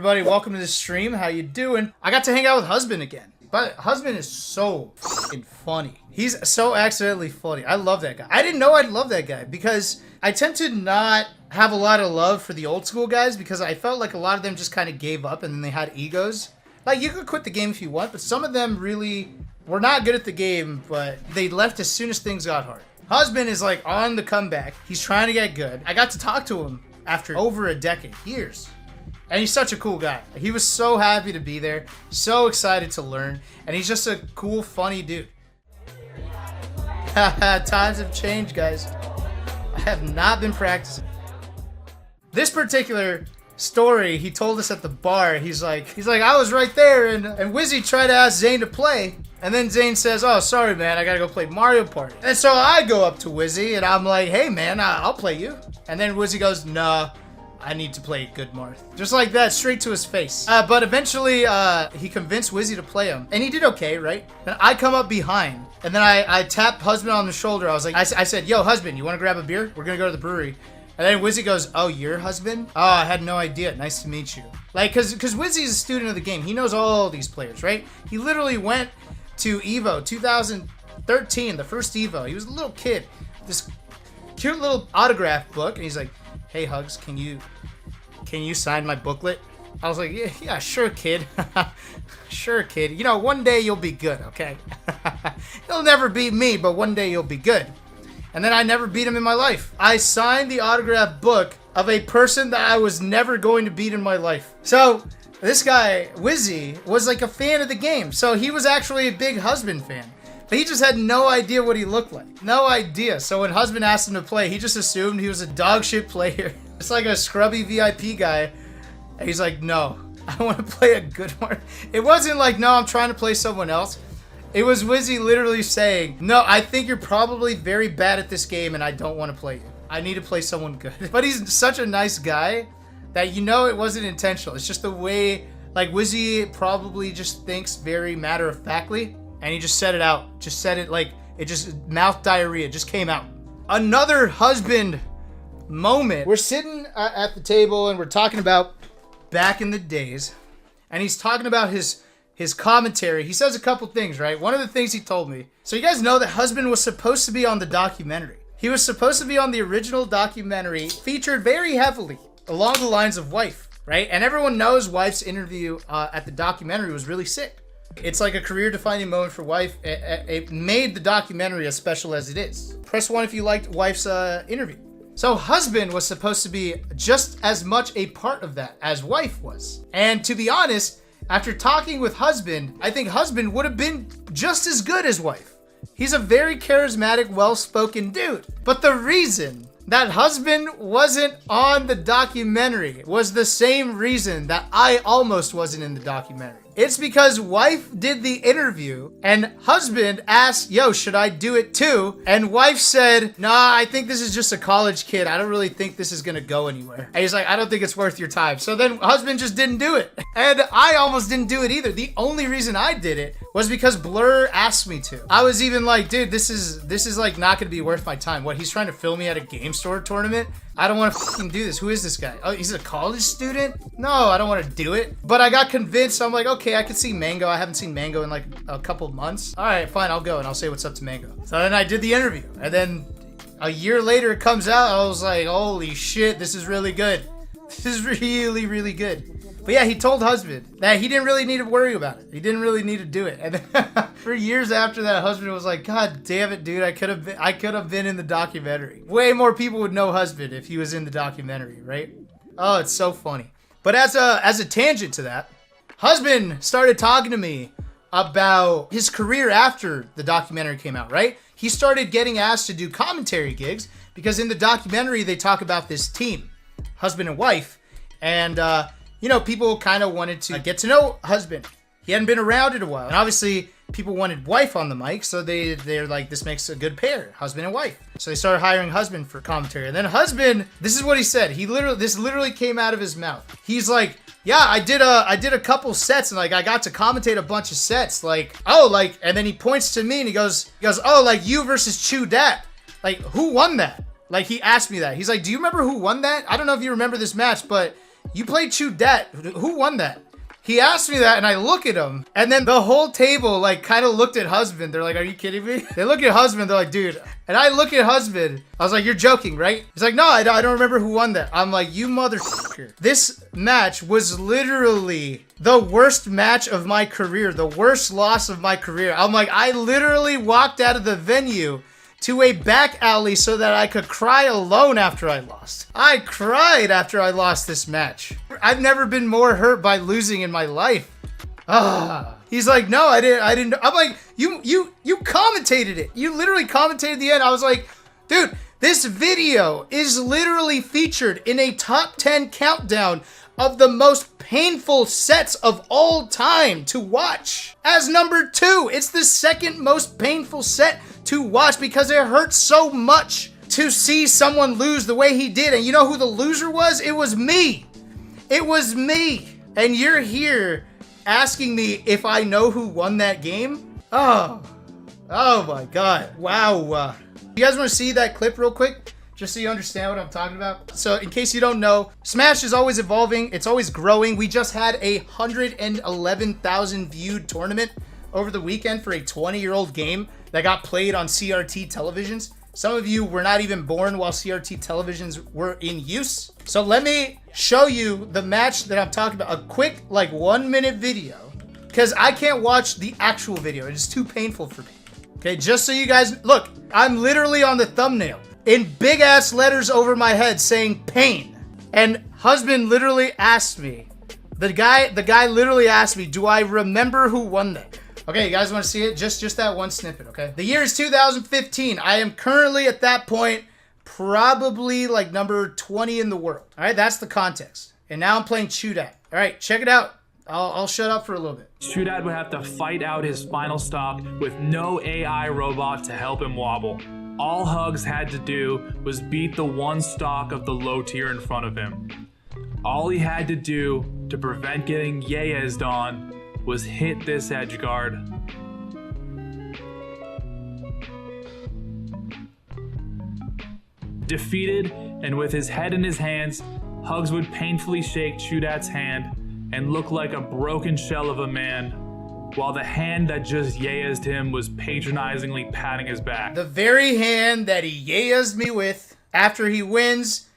everybody? Welcome to the stream. How you doing? I got to hang out with Husband again. But Husband is so fucking funny. He's so accidentally funny. I love that guy. I didn't know I'd love that guy because I tend to not have a lot of love for the old school guys because I felt like a lot of them just kind of gave up and then they had egos. Like, you could quit the game if you want, but some of them really were not good at the game, but they left as soon as things got hard. Husband is like on the comeback. He's trying to get good. I got to talk to him after over a decade, years. And he's such a cool guy. He was so happy to be there, so excited to learn, and he's just a cool, funny dude. Times have changed, guys. I have not been practicing. This particular story he told us at the bar, he's like, I was right there, and Wizzy tried to ask Zane to play, and then Zane says, oh, sorry, man, I gotta go play Mario Party. And so I go up to Wizzy, and I'm like, hey, man, I'll play you. And then Wizzy goes, nah. I need to play good Marth. Just like that, straight to his face. But eventually, he convinced Wizzy to play him. And he did okay, right? Then I come up behind. And then I tap Husband on the shoulder. I was like, I said, yo, Husband, you want to grab a beer? We're going to go to the brewery. And then Wizzy goes, oh, you're Husband? Oh, I had no idea. Nice to meet you. Like, because Wizzy's a student of the game. He knows all these players, right? He literally went to EVO 2013, the first EVO. He was a little kid. This cute little autograph book. And he's like, hey, Hugs, can you sign my booklet? I was like, yeah, sure, kid. Sure, kid. You know, one day you'll be good, okay? You'll never beat me, but one day you'll be good. And then I never beat him in my life. I signed the autograph book of a person that I was never going to beat in my life. So this guy, Wizzy, was like a fan of the game. So he was actually a big Husband fan. But he just had no idea what he looked like. No idea. So when Husband asked him to play, he just assumed he was a dog shit player. It's like a scrubby VIP guy. And he's like, no, I want to play a good one. It wasn't like, no, I'm trying to play someone else. It was Wizzy literally saying, no, I think you're probably very bad at this game and I don't want to play you. I need to play someone good. But he's such a nice guy that you know it wasn't intentional. It's just the way, like, Wizzy probably just thinks very matter-of-factly. And he just said it out. Just said it like, it just, mouth diarrhea just came out. Another Husband moment. We're sitting at the table and we're talking about back in the days. And he's talking about his commentary. He says a couple things, right? One of the things he told me. So you guys know that Husband was supposed to be on the documentary. He was supposed to be on the original documentary, featured very heavily along the lines of Wife, right? And everyone knows Wife's interview at the documentary was really sick. It's like a career-defining moment for Wife. It made the documentary as special as it is. Press 1 if you liked Wife's interview. So Husband was supposed to be just as much a part of that as Wife was. And to be honest, after talking with Husband, I think Husband would have been just as good as Wife. He's a very charismatic, well-spoken dude. But the reason that Husband wasn't on the documentary was the same reason that I almost wasn't in the documentary. It's because Wife did the interview and Husband asked, yo, should I do it too? And Wife said, nah, I think this is just a college kid. I don't really think this is gonna go anywhere. And he's like, I don't think it's worth your time. So then Husband just didn't do it. And I almost didn't do it either. The only reason I did it was because Blur asked me to. I was even like, dude, this is like not gonna be worth my time. What, he's trying to film me at a game store tournament? I don't want to fucking do this. Who is this guy? Oh, he's a college student? No, I don't want to do it. But I got convinced. I'm like, okay, I could see Mango. I haven't seen Mango in like a couple months. All right, fine, I'll go and I'll say what's up to Mango. So then I did the interview. And then a year later it comes out. I was like, holy shit, this is really good. This is really, really good. But yeah, he told Husband that he didn't really need to worry about it. He didn't really need to do it. And then for years after that, Husband was like, God damn it, dude, I could have been in the documentary. Way more people would know Husband if he was in the documentary, right? Oh, it's so funny. But as a tangent to that, Husband started talking to me about his career after the documentary came out, right? He started getting asked to do commentary gigs because in the documentary, they talk about this team, Husband and Wife. And, you know, people kind of wanted to get to know Husband. He hadn't been around in a while. And obviously, people wanted Wife on the mic, so they're like, this makes a good pair, Husband and Wife. So they started hiring Husband for commentary. And then Husband, this is what he said. This literally came out of his mouth. He's like, yeah, I did a couple sets, and like I got to commentate a bunch of sets. Like, oh, like, and then he points to me and he goes, oh, like you versus Chew Dat. Like, who won that? Like, he asked me that. He's like, do you remember who won that? I don't know if you remember this match, but you played Chudat. Who won that? He asked me that, and I look at him, and then the whole table, like, kind of looked at husband. They're like, are you kidding me? They look at husband, they're like, dude. And I look at husband. I was like, you're joking, right? He's like, no, I don't remember who won that. I'm like, you motherfucker. This match was literally the worst match of my career, the worst loss of my career. I'm like, I literally walked out of the venue to a back alley so that I could cry alone after I lost. I cried after I lost this match. I've never been more hurt by losing in my life. He's like, no, I didn't. I'm like, you commentated it. You literally commentated the end. I was like, dude, this video is literally featured in a top 10 countdown of the most painful sets of all time to watch. As number 2, it's the second most painful set to watch because it hurts so much to see someone lose the way he did. And you know who the loser was? It was me. It was me. And you're here asking me if I know who won that game? Oh my God. Wow. You guys want to see that clip real quick? Just so you understand what I'm talking about. So in case you don't know, Smash is always evolving. It's always growing. We just had a 111,000 viewed tournament over the weekend for a 20-year-old game that got played on CRT televisions. Some of you were not even born while CRT televisions were in use. So let me show you the match that I'm talking about. A quick, like, 1-minute video. Because I can't watch the actual video. It is too painful for me. Okay, just so you guys... Look, I'm literally on the thumbnail in big-ass letters over my head saying pain. And husband literally asked me. The guy literally asked me, do I remember who won that? Okay, you guys want to see it? Just that one snippet, okay? The year is 2015. I am currently at that point probably like number 20 in the world. All right, that's the context. And now I'm playing Chudat. All right, check it out. I'll shut up for a little bit. Chudat would have to fight out his final stock with no AI robot to help him wobble. All Hugs had to do was beat the one stock of the low tier in front of him. All he had to do to prevent getting Yeyezed on was hit this edge guard. Defeated and with his head in his hands, Hugs would painfully shake Chudat's hand and look like a broken shell of a man, while the hand that just yayazed him was patronizingly patting his back. The very hand that he yayazed me with after he wins,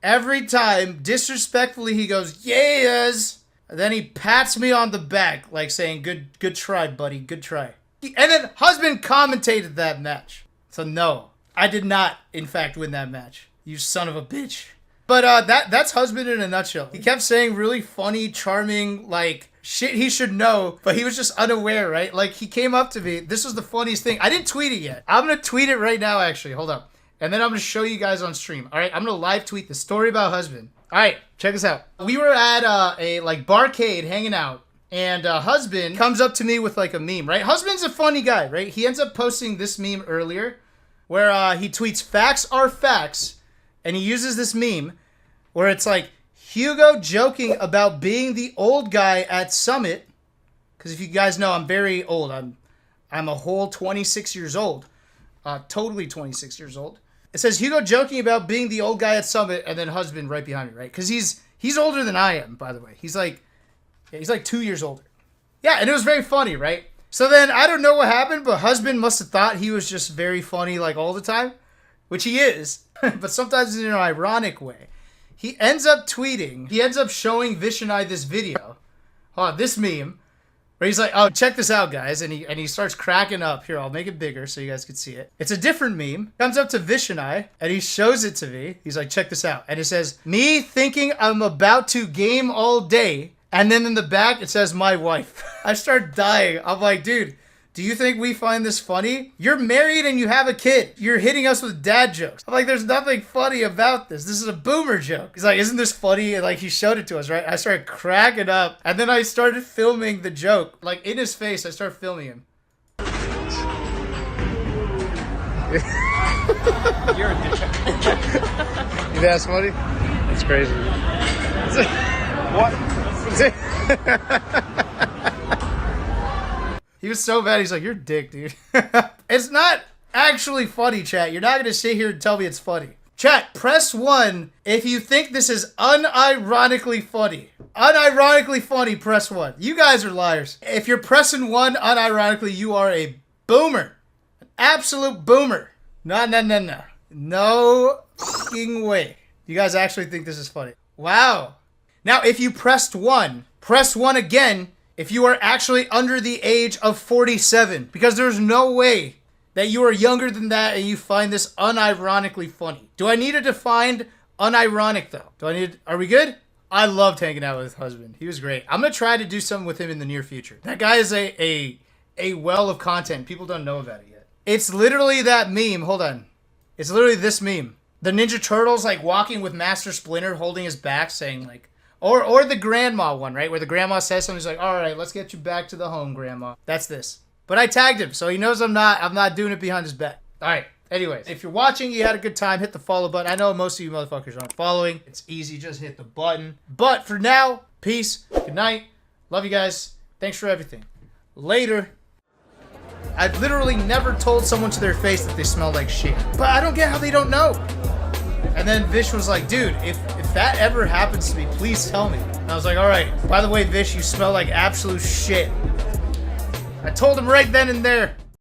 every time, disrespectfully, he goes, yayaz. Then he pats me on the back, like saying, good try, buddy, good try. And then husband commentated that match. So no, I did not, in fact, win that match. You son of a bitch. But that's husband in a nutshell. He kept saying really funny, charming, like, shit he should know, but he was just unaware, right? Like, he came up to me. This was the funniest thing. I didn't tweet it yet. I'm going to tweet it right now, actually. Hold up. And then I'm going to show you guys on stream. All right, I'm going to live tweet the story about husband. All right, check this out. We were at a like barcade hanging out, and husband comes up to me with like a meme, right? Husband's a funny guy, right? He ends up posting this meme earlier where he tweets facts are facts, and he uses this meme where it's like Hugo joking about being the old guy at Summit, because if you guys know, I'm very old. I'm a whole 26 years old, totally 26 years old. It says Hugo joking about being the old guy at Summit, and then husband right behind me, right? Because he's older than I am, by the way. He's like 2 years older. Yeah, and it was very funny, right? So then I don't know what happened, but husband must have thought he was just very funny like all the time, which he is, but sometimes in an ironic way. He ends up tweeting. He ends up showing Vish and I this video, this meme. Where he's like, oh, check this out, guys. And he starts cracking up. Here, I'll make it bigger so you guys can see it. It's a different meme. Comes up to Vish and I, and he shows it to me. He's like, check this out. And it says, me thinking I'm about to game all day. And then in the back, it says, my wife. I start dying. I'm like, dude, do you think we find this funny? You're married and you have a kid. You're hitting us with dad jokes. I'm like, there's nothing funny about this. This is a boomer joke. He's like, isn't this funny? And like, he showed it to us, right? I started cracking up. And then I started filming the joke. Like, in his face, I started filming him. You're a bitch. You think that's funny? That's crazy. What? He was so bad. He's like, you're a dick, dude. It's not actually funny, chat. You're not going to sit here and tell me it's funny. Chat, press 1 if you think this is unironically funny. Unironically funny, press 1. You guys are liars. If you're pressing 1 unironically, you are a boomer. An absolute boomer. No. No fucking way. You guys actually think this is funny. Wow. Now, if you pressed 1, press 1 again if you are actually under the age of 47. Because there's no way that you are younger than that and you find this unironically funny. Do I need to define unironic, though? Are we good? I loved hanging out with his husband. He was great. I'm going to try to do something with him in the near future. That guy is a well of content. People don't know about it yet. It's literally that meme. Hold on. It's literally this meme. The Ninja Turtles, like, walking with Master Splinter holding his back saying, like, or the grandma one, right? Where the grandma says something, he's like, all right, let's get you back to the home, grandma. That's this. But I tagged him, so he knows I'm not doing it behind his back. All right. Anyways, if you're watching, you had a good time, hit the follow button. I know most of you motherfuckers aren't following. It's easy, just hit the button. But for now, peace, good night, love you guys, thanks for everything. Later. I've literally never told someone to their face that they smell like shit. But I don't get how they don't know. And then Vish was like, dude, if that ever happens to me, please tell me. And I was like, all right, by the way, Vish, you smell like absolute shit. I told him right then and there.